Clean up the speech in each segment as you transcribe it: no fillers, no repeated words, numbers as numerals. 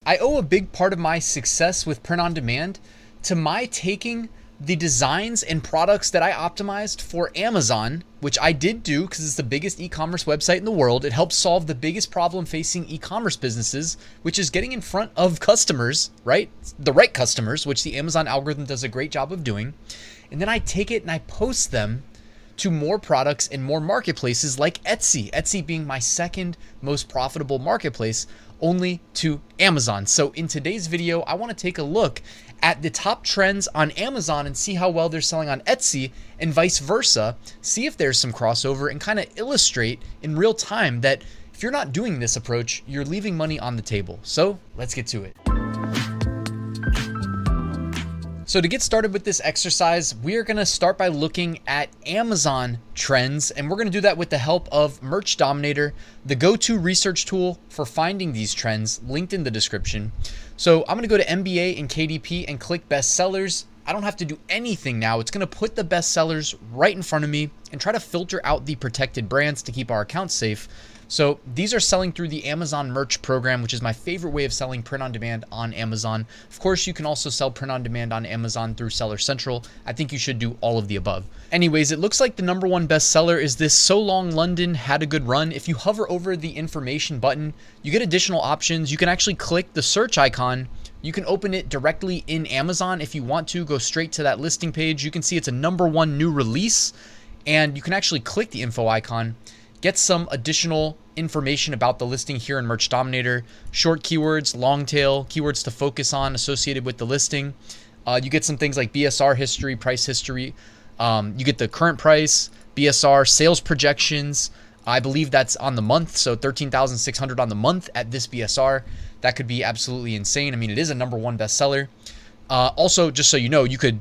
I owe a big part of my success with print on demand to my taking the designs and products that I optimized for Amazon, which I did do because it's the biggest e-commerce website in the world. It helps solve the biggest problem facing e-commerce businesses, which is getting in front of customers, right? The right customers, which the Amazon algorithm does a great job of doing. And then I take it and I post them to more products in more marketplaces like Etsy. Etsy being my second most profitable marketplace, only to Amazon. So in today's video, I want to take a look at the top trends on Amazon and see how well they're selling on Etsy and vice versa. See if there's some crossover and kind of illustrate in real time that if you're not doing this approach, you're leaving money on the table. So let's get to it. So to get started with this exercise, we are going to start by looking at Amazon trends, and we're going to do that with the help of Merch Dominator, the go-to research tool for finding these trends, linked in the description. So I'm going to go to MBA and KDP and click bestsellers. I don't have to do anything now. It's going to put the bestsellers right in front of me and try to filter out the protected brands to keep our accounts safe. So these are selling through the Amazon Merch program, which is my favorite way of selling print on demand on Amazon. Of course, you can also sell print on demand on Amazon through Seller Central. I think you should do all of the above. Anyways, it looks like the #1 bestseller is this So Long London Had a Good Run. If you hover over the information button, you get additional options. You can actually click the search icon. You can open it directly in Amazon if you want to, go straight to that listing page. You can see it's a #1 new release, and you can actually click the info icon, get some additional information about the listing here in Merch Dominator, short keywords, long tail, keywords to focus on associated with the listing. You get some things like BSR history, price history. You get the current price, BSR, sales projections. I believe that's on the month, so 13,600 on the month at this BSR. That could be absolutely insane. I mean, it is a #1 bestseller. Also, just so you know, you could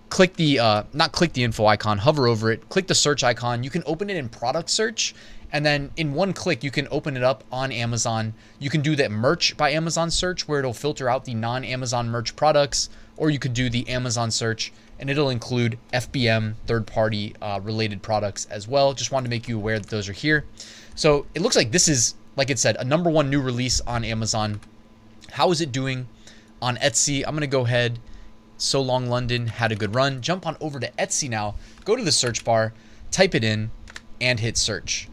click the, not click the info icon, hover over it, click the search icon. You can open it in product search, and then in one click, you can open it up on Amazon. You can do that merch by Amazon search where it'll filter out the non-Amazon merch products, or you could do the Amazon search and it'll include FBM, third-party related products as well. Just wanted to make you aware that those are here. So it looks like this is, like it said, a #1 new release on Amazon. How is it doing on Etsy? I'm going to go ahead. So Long London Had a Good Run. Jump on over to Etsy now. Go to the search bar, type it in, and hit search.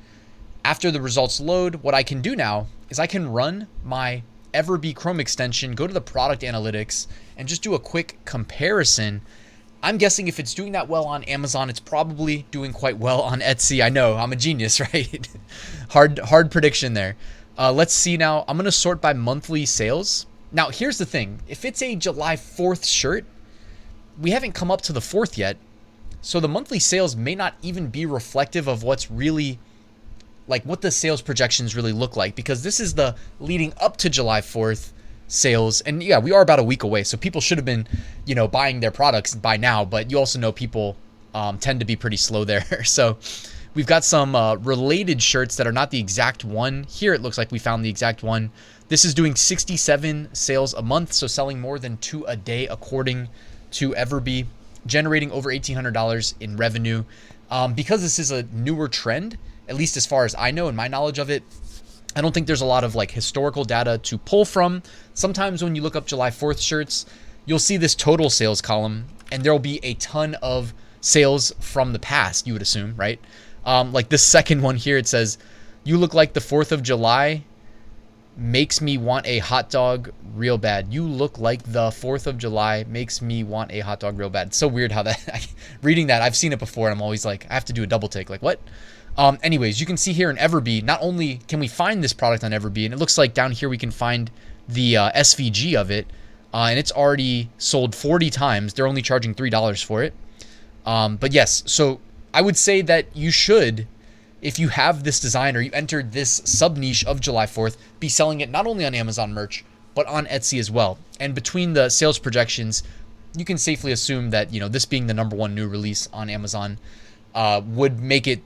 After the results load, what I can do now is I can run my Everbee Chrome extension, go to the product analytics, and just do a quick comparison. I'm guessing if it's doing that well on Amazon, it's probably doing quite well on Etsy. I know, I'm a genius, right? Hard prediction there. Let's see now. I'm going to sort by monthly sales. Now, here's the thing. If it's a July 4th shirt, we haven't come up to the 4th yet. So the monthly sales may not even be reflective of what's really, like what the sales projections really look like, because this is the leading up to July 4th sales. And yeah, we are about a week away. So people should have been, you know, buying their products by now, but you also know people tend to be pretty slow there. So we've got some related shirts that are not the exact one. Here it looks like we found the exact one. This is doing 67 sales a month, so selling more than 2 a day according to Everbee, generating over $1,800 in revenue. Because this is a newer trend, at least as far as I know and my knowledge of it, I don't think there's a lot of like historical data to pull from. Sometimes when you look up July 4th shirts, you'll see this total sales column, and there'll be a ton of sales from the past, you would assume, right? Like this second one here, it says, "You look like the 4th of July. Makes me want a hot dog real bad. You look like the 4th of July. Makes me want a hot dog real bad." It's so weird how that, reading that, I've seen it before, and I'm always like, I have to do a double take. Like, what? Anyways, you can see here in Everbee, not only can we find this product on Everbee, and it looks like down here we can find the SVG of it, and it's already sold 40 times. They're only charging $3 for it. But yes, so I would say that you should, if you have this design or you entered this sub niche of July 4th, be selling it not only on Amazon Merch, but on Etsy as well. And between the sales projections, you can safely assume that, you know, this being the #1 new release on Amazon would make it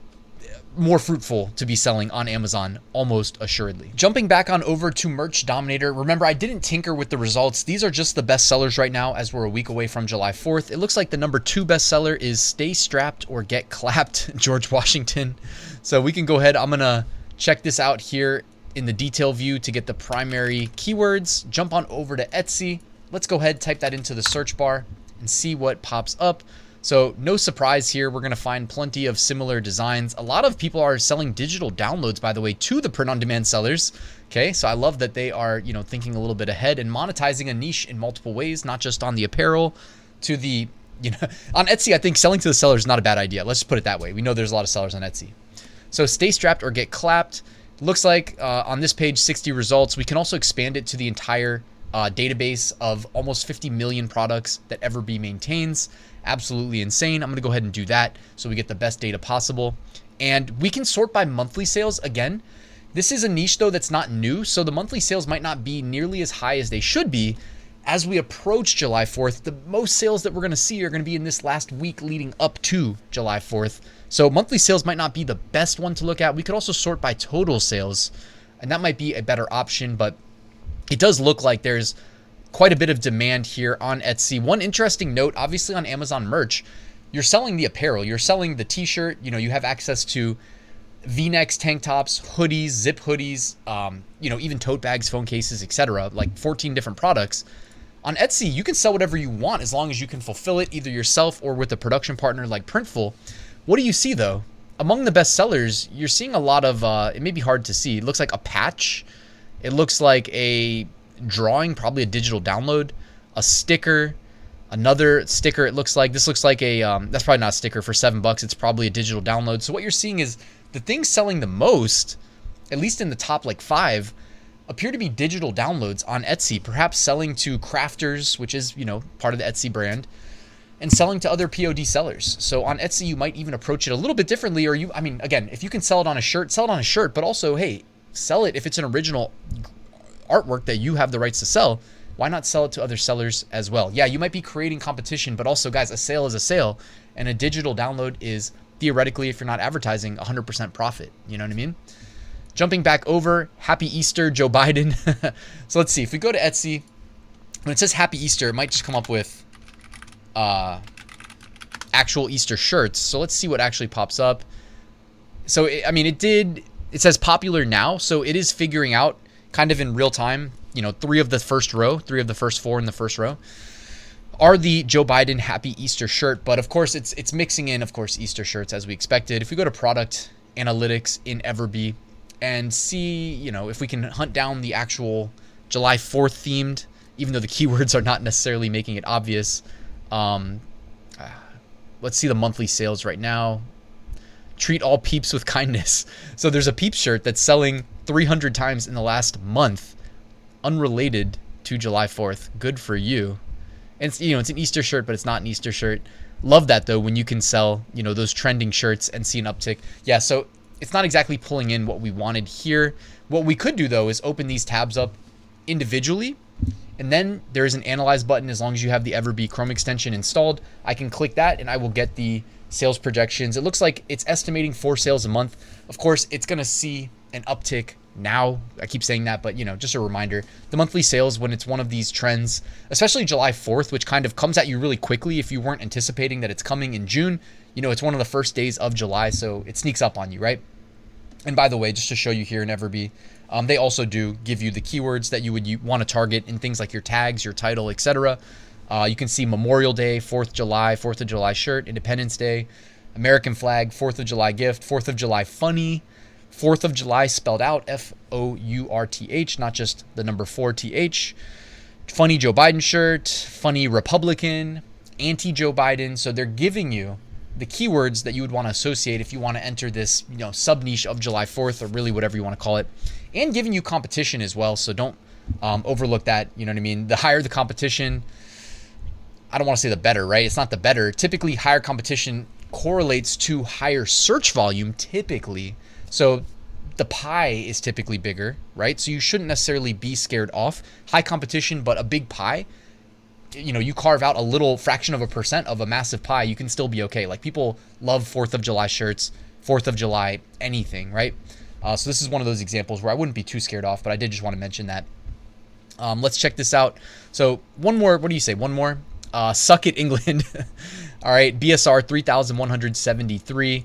more fruitful to be selling on Amazon, almost assuredly. Jumping back on over to Merch Dominator, remember I didn't tinker with the results. These are just the best sellers right now as we're a week away from July 4th. It looks like the #2 bestseller is Stay Strapped or Get Clapped, George Washington. So we can go ahead. I'm gonna check this out here in the detail view to get the primary keywords. Jump on over to Etsy. Let's go ahead, type that into the search bar and see what pops up. So no surprise here, we're going to find plenty of similar designs. A lot of people are selling digital downloads, by the way, to the print-on-demand sellers. Okay, so I love that they are, thinking a little bit ahead and monetizing a niche in multiple ways, not just on the apparel to the, on Etsy. I think selling to the seller is not a bad idea. Let's just put it that way. We know there's a lot of sellers on Etsy. So stay strapped or get clapped. Looks like on this page, 60 results. We can also expand it to the entire database of almost 50 million products that Everbee maintains. Absolutely insane. I'm going to go ahead and do that so we get the best data possible. And we can sort by monthly sales. Again, this is a niche though that's not new, so the monthly sales might not be nearly as high as they should be. As we approach July 4th, the most sales that we're going to see are going to be in this last week leading up to July 4th. So monthly sales might not be the best one to look at. We could also sort by total sales, and that might be a better option, but it does look like there's quite a bit of demand here on Etsy. One interesting note, obviously on Amazon merch, you're selling the apparel, you're selling the t-shirt, you have access to V-necks, tank tops, hoodies, zip hoodies, even tote bags, phone cases, etc. Like 14 different products. On Etsy, you can sell whatever you want as long as you can fulfill it either yourself or with a production partner like Printful. What do you see though? Among the best sellers, you're seeing a lot of, it may be hard to see. It looks like a patch. It looks like a drawing, probably a digital download, a sticker, another sticker. It looks like, this looks like a, that's probably not a sticker for $7. It's probably a digital download. So what you're seeing is the things selling the most, at least in the top like 5, appear to be digital downloads on Etsy, perhaps selling to crafters, which is, part of the Etsy brand, and selling to other POD sellers. So on Etsy, you might even approach it a little bit differently, or again, if you can sell it on a shirt, sell it on a shirt, but also, hey, sell it if it's an original artwork that you have the rights to sell. Why not sell it to other sellers as well? Yeah, you might be creating competition, but also, guys, a sale is a sale, and a digital download is theoretically, if you're not advertising, 100% profit. You know what I mean? Jumping back over, Happy Easter, Joe Biden. So let's see, if we go to Etsy, when it says Happy Easter, it might just come up with actual Easter shirts. So let's see what actually pops up. So, it says popular now. So it is figuring out kind of in real time, 3 of the first 4 in the first row are the Joe Biden Happy Easter shirt. But of course, it's mixing in, of course, Easter shirts as we expected. If we go to product analytics in Everbee and see, if we can hunt down the actual July 4th themed, even though the keywords are not necessarily making it obvious. Let's see the monthly sales right now. Treat all peeps with kindness. So there's a peep shirt that's selling 300 times in the last month, unrelated to July 4th. Good for you. And it's an Easter shirt, but it's not an Easter shirt. Love that though, when you can sell, those trending shirts and see an uptick. Yeah, so it's not exactly pulling in what we wanted here. What we could do though is open these tabs up individually, and then there is an analyze button. As long as you have the Everbee Chrome extension installed, I can click that and I will get the sales projections. It looks like it's estimating 4 sales a month. Of course, it's going to see an uptick now. I keep saying that, but just a reminder, the monthly sales, when it's one of these trends, especially July 4th, which kind of comes at you really quickly if you weren't anticipating that it's coming in June, it's one of the first days of July, so it sneaks up on you, right? And by the way, just to show you here in Everbee, they also do give you the keywords that you would want to target in things like your tags, your title, etc. You can see Memorial Day, 4th of July shirt, Independence Day, American flag, 4th of July gift, 4th of July funny, 4th of July spelled out, F-O-U-R-T-H, not just the number 4-T-H, funny Joe Biden shirt, funny Republican, anti-Joe Biden. So they're giving you the keywords that you would want to associate if you want to enter this, sub niche of July 4th, or really whatever you want to call it, and giving you competition as well. So don't overlook that. You know what I mean? The higher the competition, I don't want to say the better, right? It's not the better. Typically, higher competition correlates to higher search volume typically. So the pie is typically bigger, right? So you shouldn't necessarily be scared off high competition, but a big pie, you carve out a little fraction of a percent of a massive pie, you can still be okay. Like, people love 4th of July shirts, 4th of July, anything, right? So this is one of those examples where I wouldn't be too scared off, but I did just want to mention that. Let's check this out. So one more, what do you say? One more? Suck it, England. All right, BSR 3,173.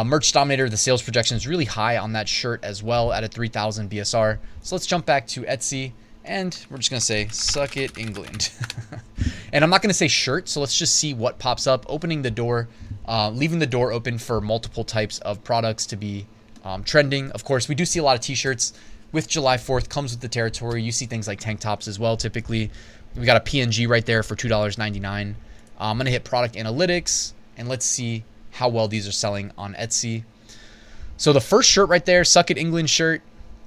Merch Dominator, the sales projection is really high on that shirt as well at a 3,000 BSR. So let's jump back to Etsy and we're just going to say, suck it, England. And I'm not going to say shirt. So let's just see what pops up. Opening the door, leaving the door open for multiple types of products to be trending. Of course, we do see a lot of t-shirts with July 4th comes with the territory. You see things like tank tops as well. Typically, we got a PNG right there for $2.99. I'm going to hit product analytics and let's see how well these are selling on Etsy. So the first shirt right there, Suck It England shirt,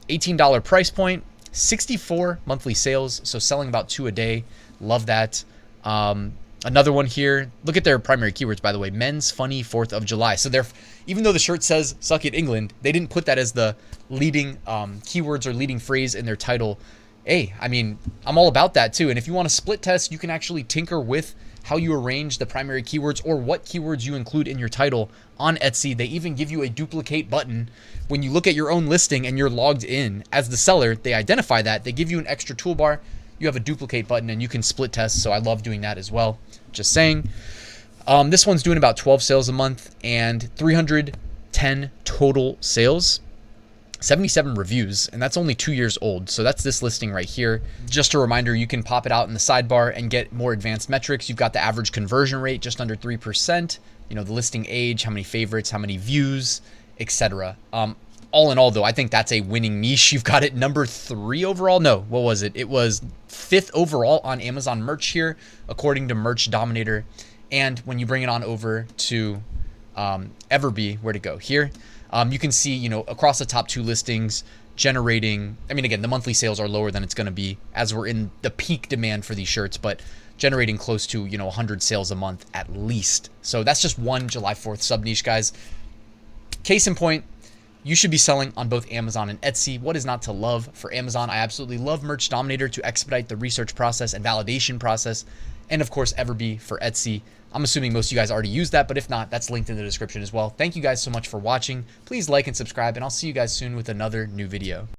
$18 price point, 64 monthly sales. So selling about 2 a day. Love that. Another one here. Look at their primary keywords, by the way. Men's funny 4th of July. So they're, even though the shirt says Suck It England, they didn't put that as the leading keywords or leading phrase in their title. Hey, I mean, I'm all about that too. And if you want to split test, you can actually tinker with how you arrange the primary keywords or what keywords you include in your title on Etsy. They even give you a duplicate button. When you look at your own listing and you're logged in as the seller, they identify that. They give you an extra toolbar. You have a duplicate button and you can split test. So I love doing that as well. Just saying. This one's doing about 12 sales a month and 310 total sales. 77 reviews, and that's only 2 years old. So that's this listing right here. Just a reminder, you can pop it out in the sidebar and get more advanced metrics. You've got the average conversion rate, just under 3%. You know, the listing age, how many favorites, how many views, etc. All in all, though, I think that's a winning niche. You've got it number 3 overall. No, what was it? It was 5th overall on Amazon merch here, according to Merch Dominator. And when you bring it on over to Everbee, where'd it go? Here. You can see, you know, across the top 2 listings generating, I mean, again, the monthly sales are lower than it's going to be as we're in the peak demand for these shirts, but generating close to, you know, 100 sales a month at least. So that's just one July 4th sub niche, guys. Case in point, you should be selling on both Amazon and Etsy. What is not to love for Amazon? I absolutely love Merch Dominator to expedite the research process and validation process. And of course, Everbee for Etsy. I'm assuming most of you guys already use that, but if not, that's linked in the description as well. Thank you guys so much for watching. Please like and subscribe, and I'll see you guys soon with another new video.